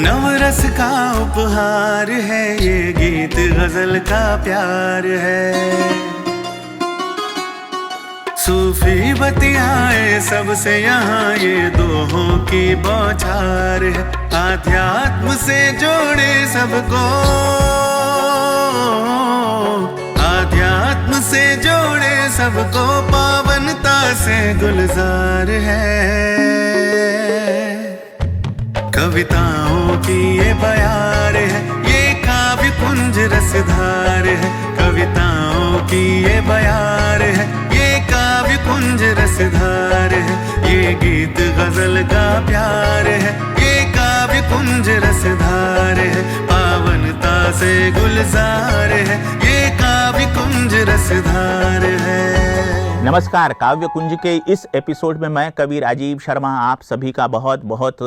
नवरस का उपहार है ये गीत, गजल का प्यार है। सूफी बतियाए सबसे यहाँ ये दोहों की बौछार है। आध्यात्म से जोड़े सबको, आध्यात्म से जोड़े सबको, पावनता से गुलजार है। कविताओं की ये बयार है, ये काव्य कुंज रसधार है। कविताओं की ये बयार है, ये काव्य कुंज रसधार है। ये गीत गजल का प्यार है, ये काव्य कुंज रसधार है। पावनता से गुलजार है, ये काव्य कुंज रसधार है। नमस्कार। काव्य कुंज के इस एपिसोड में मैं कवि राजीव शर्मा आप सभी का बहुत बहुत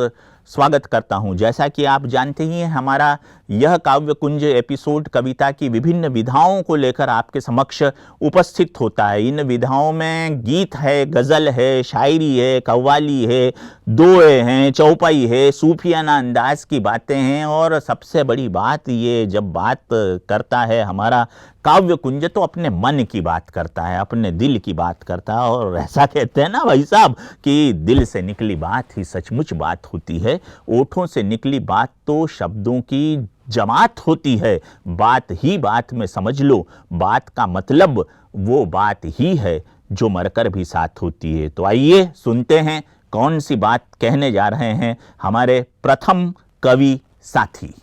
स्वागत करता हूं। जैसा कि आप जानते ही हैं, हमारा यह काव्य कुंज एपिसोड कविता की विभिन्न विधाओं को लेकर आपके समक्ष उपस्थित होता है। इन विधाओं में गीत है, गज़ल है, शायरी है, कव्वाली है, दोहे हैं, चौपाई है, सूफियाना अंदाज की बातें हैं। और सबसे बड़ी बात, ये जब बात करता है हमारा काव्य कुंज तो अपने मन की बात करता है, अपने दिल की बात करता है। और ऐसा कहते हैं ना भाई साहब कि दिल से निकली बात ही सचमुच बात होती है। ओठों से निकली बात तो शब्दों की जमात होती है। बात ही बात में समझ लो, बात का मतलब वो बात ही है जो मरकर भी साथ होती है। तो आइए सुनते हैं कौन सी बात कहने जा रहे हैं हमारे प्रथम कवि साथी।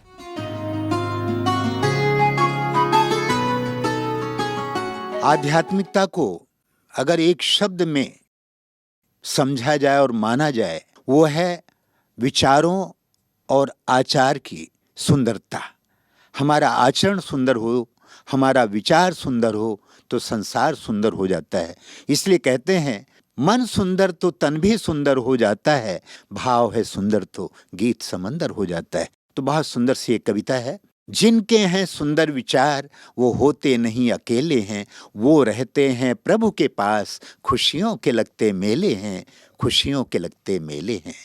आध्यात्मिकता को अगर एक शब्द में समझा जाए और माना जाए, वो है विचारों और आचार की सुंदरता। हमारा आचरण सुंदर हो, हमारा विचार सुंदर हो तो संसार सुंदर हो जाता है। इसलिए कहते हैं मन सुंदर तो तन भी सुंदर हो जाता है, भाव है सुंदर तो गीत समंदर हो जाता है। तो बहुत सुंदर सी एक कविता है। जिनके हैं सुंदर विचार वो होते नहीं अकेले हैं, वो रहते हैं प्रभु के पास, खुशियों के लगते मेले हैं, खुशियों के लगते मेले हैं।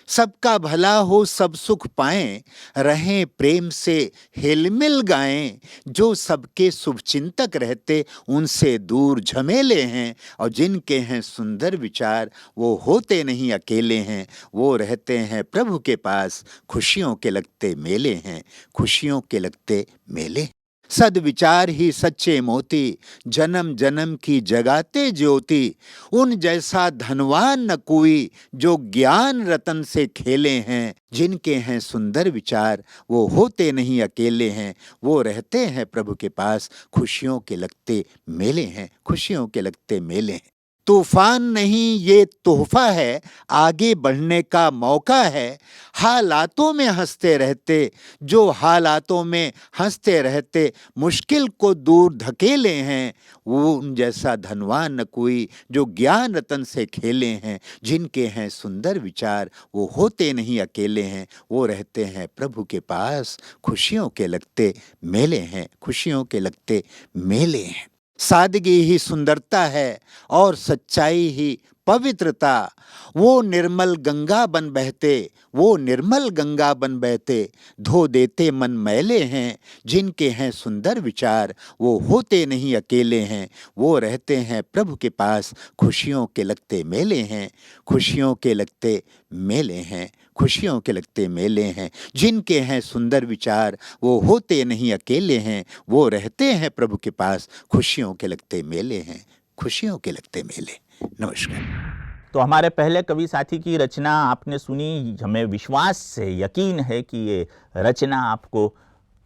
सबका भला हो सब सुख पाएं, रहें प्रेम से हिलमिल गाएं, जो सबके शुभ चिंतक रहते उनसे दूर झमेले हैं। और जिनके हैं सुंदर विचार वो होते नहीं अकेले हैं, वो रहते हैं प्रभु के पास, खुशियों के लगते मेले हैं, खुशियों के लगते मेले। सद्विचार ही सच्चे मोती, जन्म जन्म की जगाते ज्योति। उन जैसा धनवान न कोई, जो ज्ञान रतन से खेले हैं। जिनके हैं सुंदर विचार वो होते नहीं अकेले हैं, वो रहते हैं प्रभु के पास, खुशियों के लगते मेले हैं, खुशियों के लगते मेले हैं। तूफान नहीं ये तोहफा है, आगे बढ़ने का मौका है। हालातों में हंसते रहते, जो हालातों में हंसते रहते मुश्किल को दूर धकेले हैं। वो उन जैसा धनवान न कोई, जो ज्ञान रतन से खेले हैं। जिनके हैं सुंदर विचार वो होते नहीं अकेले हैं, वो रहते हैं प्रभु के पास, खुशियों के लगते मेले हैं, खुशियों के लगते मेले हैं। सादगी ही सुंदरता है और सच्चाई ही पवित्रता। वो निर्मल गंगा बन बहते, वो निर्मल गंगा बन बहते, धो देते मन मैले हैं। जिनके हैं सुंदर विचार वो होते नहीं अकेले हैं, वो रहते हैं प्रभु के पास, खुशियों के लगते मेले हैं, खुशियों के लगते मेले हैं, खुशियों के लगते मेले हैं। जिनके हैं सुंदर विचार वो होते नहीं अकेले हैं, वो रहते हैं प्रभु के पास, खुशियों के लगते मेले हैं, खुशियों के लगते मेले। नमस्कार। तो हमारे पहले कवि साथी की रचना आपने सुनी। हमें विश्वास से यकीन है कि ये रचना आपको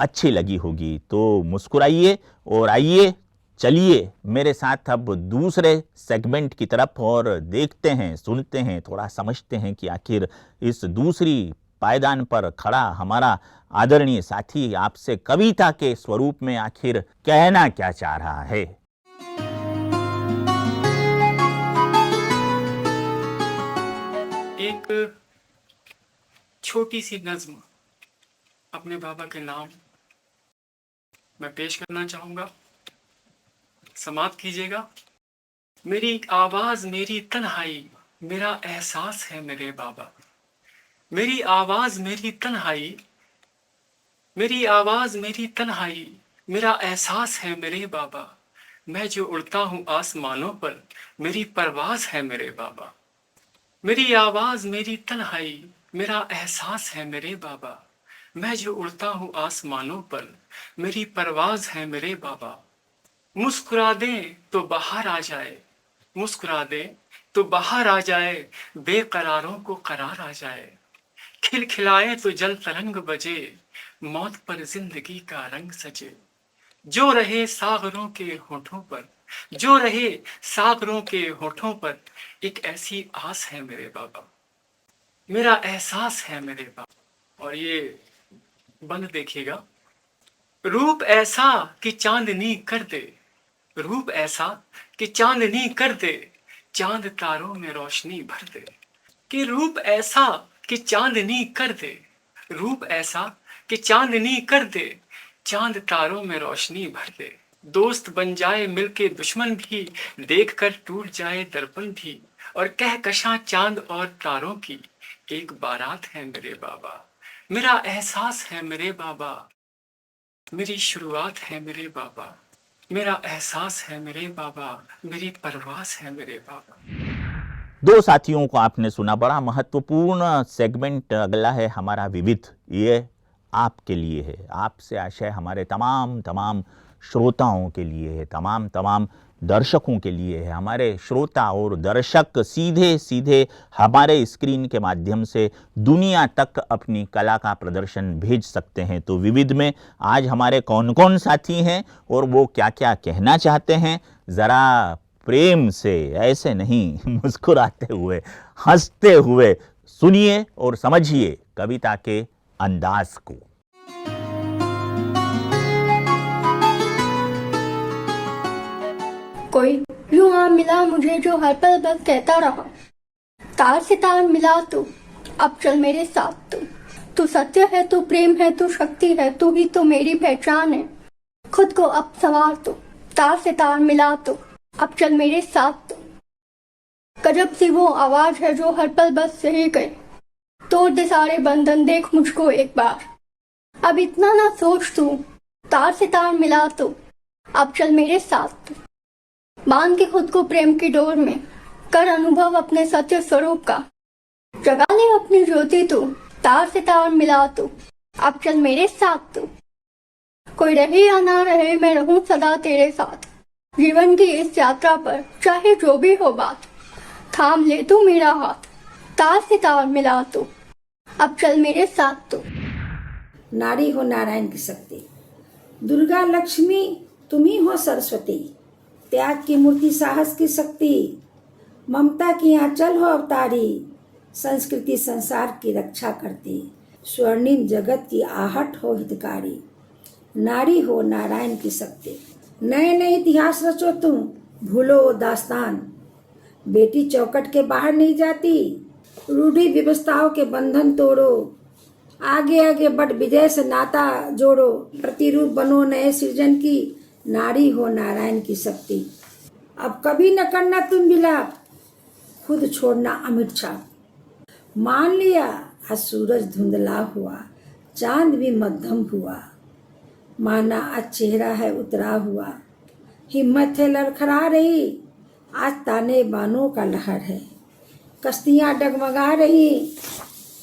अच्छी लगी होगी। तो मुस्कुराइए और आइए, चलिए मेरे साथ अब दूसरे सेगमेंट की तरफ और देखते हैं, सुनते हैं, थोड़ा समझते हैं कि आखिर इस दूसरी पायदान पर खड़ा हमारा आदरणीय साथी आपसे कविता के स्वरूप में आखिर कहना क्या चाह रहा है। एक छोटी सी नज्म अपने बाबा के नाम मैं पेश करना चाहूंगा, समाप्त कीजिएगा। मेरी आवाज मेरी तन्हाई, मेरा एहसास है मेरे बाबा। मेरी आवाज मेरी तन्हाई, मेरी आवाज मेरी तन्हाई मेरा एहसास है मेरे बाबा। मैं जो उड़ता हूँ आसमानों पर मेरी परवाज है मेरे बाबा। मेरी आवाज मेरी तन्हाई मेरा एहसास है मेरे बाबा। मैं जो उड़ता हूँ आसमानों पर मेरी परवाज है मेरे बाबा। मुस्कुरा दें तो बाहर आ जाए, मुस्कुरा दें तो बाहर आ जाए, बेकरारों को करार आ जाए। खिलखिलाए तो जल तरंग बजे, मौत पर जिंदगी का रंग सजे। जो रहे सागरों के होठों पर, जो रहे सागरों के होठों पर, एक ऐसी आस है मेरे बाबा। मेरा एहसास है मेरे बाबा। और ये बंद देखिएगा। रूप ऐसा कि चांदनी कर दे, रूप ऐसा कि चांदनी कर दे, चांद तारों में रोशनी भर दे। कि रूप ऐसा कि चांदनी कर दे, रूप ऐसा कि चांदनी कर दे, चांद तारों में रोशनी भर दे। दोस्त बन जाए मिलके दुश्मन भी, देख कर टूट जाए दर्पण भी, और कहकशां चांद और तारों की एक बारात है मेरे बाबा। मेरा एहसास है मेरे बाबा, मेरी शुरुआत है मेरे बाबा। मेरा एहसास है मेरे बाबा, मेरी परवास है मेरे बाबा। दो साथियों को आपने सुना। बड़ा महत्वपूर्ण सेगमेंट अगला है हमारा विविध। ये आपके लिए है, आपसे आशय हमारे तमाम श्रोताओं के लिए है, तमाम दर्शकों के लिए है। हमारे श्रोता और दर्शक सीधे सीधे हमारे स्क्रीन के माध्यम से दुनिया तक अपनी कला का प्रदर्शन भेज सकते हैं। तो विविध में आज हमारे कौन कौन साथी हैं और वो क्या क्या कहना चाहते हैं, ज़रा प्रेम से, ऐसे नहीं, मुस्कुराते हुए, हंसते हुए सुनिए और समझिए कविता के अंदाज को। कोई यूं आ मिला मुझे जो हर पल बस कहता रहा, तार से तार मिला तू, अब चल मेरे साथ तू सत्य है, तू प्रेम है, तू शक्ति है, तू ही तो मेरी पहचान है। खुद को अब सवार तू, तार से तार मिला तू, अब चल मेरे साथ गजब सी वो आवाज है जो हर पल बस सही गई, तोड़ दे सारे बंधन, देख मुझको एक बार, अब इतना ना सोच तू, तार से तार मिला तू, अब चल मेरे साथ बांध के खुद को प्रेम की डोर में, कर अनुभव अपने सत्य स्वरूप का, जगा ले अपनी ज्योति तू, तार से तार मिला तू, अब चल मेरे साथ तू। कोई रहे या ना रहे मैं रहूं सदा तेरे साथ, जीवन की इस यात्रा पर चाहे जो भी हो बात, थाम ले तू मेरा हाथ, तार से तार मिला तू, अब चल मेरे साथ तू। नारी हो नारायण की शक्ति, दुर्गा लक्ष्मी तुम ही हो सरस्वती, त्याग की मूर्ति साहस की शक्ति, ममता की आंचल हो अवतारी, संस्कृति संसार की रक्षा करती, स्वर्णिम जगत की आहट हो हितकारी, नारी हो नारायण की शक्ति। नए नए इतिहास रचो तुम, भूलो वो दास्तान, बेटी चौकट के बाहर नहीं जाती, रूढ़ी व्यवस्थाओं के बंधन तोड़ो, आगे आगे बढ़ विजय से नाता जोड़ो, प्रतिरूप बनो नए सृजन की, नारी हो नारायण की शक्ति। अब कभी न करना तुम विलाप, खुद छोड़ना अमिट छाप, मान लिया आज सूरज धुंधला हुआ, चांद भी मध्यम हुआ, माना आज चेहरा है उतरा हुआ, हिम्मत है लड़खड़ा रही, आज ताने बानों का लहर है, कश्तियाँ डगमगा रही,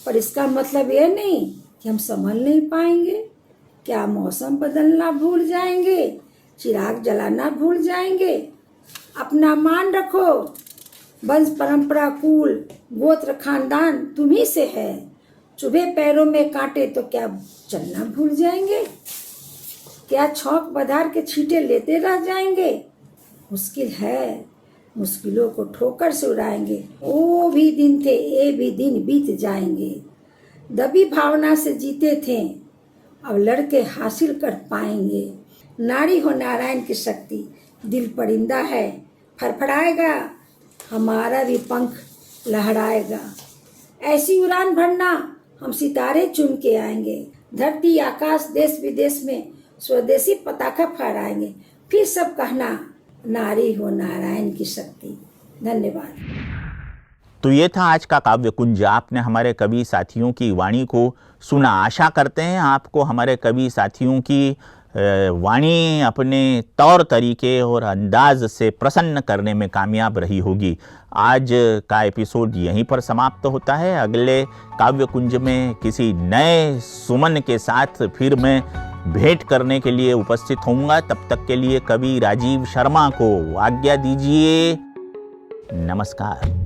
पर इसका मतलब ये नहीं कि हम संभल नहीं पाएंगे। क्या मौसम बदलना भूल जाएंगे, चिराग जलाना भूल जाएंगे। अपना मान रखो, वंश परंपरा कुल गोत्र खानदान तुम्ही से है, चुभे पैरों में कांटे तो क्या चलना भूल जाएंगे। क्या छौक बधार के छींटे लेते रह जाएंगे। मुश्किल है, मुश्किलों को ठोकर से उड़ाएंगे। वो भी दिन थे, ये भी दिन बीत जाएंगे। दबी भावना से जीते थे, अब लड़के हासिल कर पाएंगे। नारी हो नारायण की शक्ति, दिल परिंदा है फड़फड़ाएगा, हमारा भी पंख लहराएगा। ऐसी उड़ान भरना हम सितारे चुन के आएंगे, धरती आकाश देश विदेश में स्वदेशी पताका फहराएंगे। फिर सब कहना नारी हो नारायण की शक्ति। धन्यवाद। तो ये था आज का काव्य कुंज। आपने हमारे कवि साथियों की वाणी को सुना। आशा करते हैं आपको हमारे कवि साथियों की वाणी अपने तौर तरीके और अंदाज से प्रसन्न करने में कामयाब रही होगी। आज का एपिसोड यहीं पर समाप्त होता है। अगले काव्य कुंज में किसी नए सुमन के साथ फिर मैं भेंट करने के लिए उपस्थित होऊंगा। तब तक के लिए कवि राजीव शर्मा को आज्ञा दीजिए। नमस्कार।